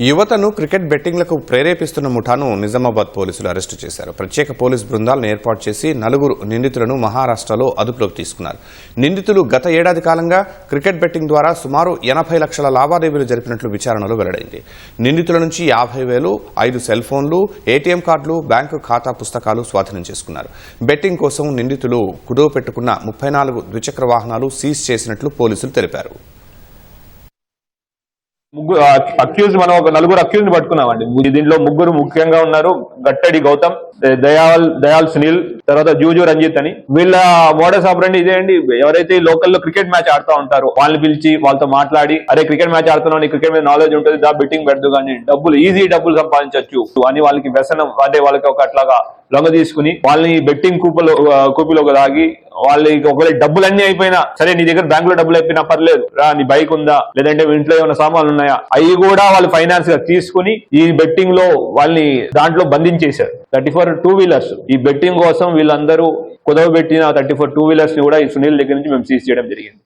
యువతను క్రికెట్ బెట్టింగ్లకు ప్రేరేపిస్తున్న ముఠాను నిజామాబాద్ పోలీసులు అరెస్టు చేశారు. ప్రత్యేక పోలీసు బృందాలను ఏర్పాటు చేసి 4 నిందితులను మహారాష్ట్రలో అదుపులోకి తీసుకున్నారు. నిందితులు గత ఏడాది కాలంగా క్రికెట్ బెట్టింగ్ ద్వారా సుమారు 80 లక్షల లావాదేవీలు జరిపినట్లు విచారణలో వెల్లడైంది. నిందితుల నుంచి 50,000, 5 సెల్ ఫోన్లు, ఏటీఎం కార్డులు, బ్యాంకు ఖాతా పుస్తకాలు స్వాధీనం చేసుకున్నారు. బెట్టింగ్ కోసం నిందితులు కుదువ పెట్టుకున్న 34 ద్విచక్ర వాహనాలు సీజ్ చేసినట్లు పోలీసులు తెలిపారు. అక్యూజ్ మనం ఒక 4 అక్యూజ్ ని పట్టుకున్నామండి. దీంట్లో 3 ముఖ్యంగా ఉన్నారు. గట్టడి గౌతమ్, దయాల్ సునీల్, తర్వాత జూజు రంజిత్ అని. వీళ్ళ మోడస్ ఆపరండి ఇదే అండి. ఎవరైతే లోకల్లో క్రికెట్ మ్యాచ్ ఆడుతూ ఉంటారో వాళ్ళని పిలిచి వాళ్ళతో మాట్లాడి, అరే క్రికెట్ మ్యాచ్ ఆడుతున్నావు, నీ క్రికెట్ మీద నాలెడ్జ్ ఉంటుంది, దా బెట్టింగ్ పెడదు, కానీ ఈజీ డబ్బులు సంపాదించవచ్చు అని వాళ్ళకి వ్యసనం, అంటే వాళ్ళకి ఒక అట్లాగా లొంగ తీసుకుని వాళ్ళని బెట్టింగ్ కూపిలో దాగి వాళ్ళకి ఒకవేళ డబ్బులన్నీ అయిపోయినా సరే, నీ దగ్గర బ్యాంక్ లో డబ్బులు అయిపోయినా పర్లేదు రా, నీ బైక్ ఉందా, లేదంటే ఇంట్లో ఏమైనా సామాన్లు ఉన్నాయా, అవి కూడా వాళ్ళు ఫైనాన్స్ గా తీసుకుని ఈ బెట్టింగ్ లో వాళ్ళని దాంట్లో బంధించేశారు. 34 2 వీలర్స్ ఈ బెట్టింగ్ కోసం వీళ్ళందరూ కుదవ పెట్టిన 34 2 వీలర్స్ ని కూడా ఈ సునీల్ దగ్గర నుంచి మేము సీజ్ చేయడం జరిగింది.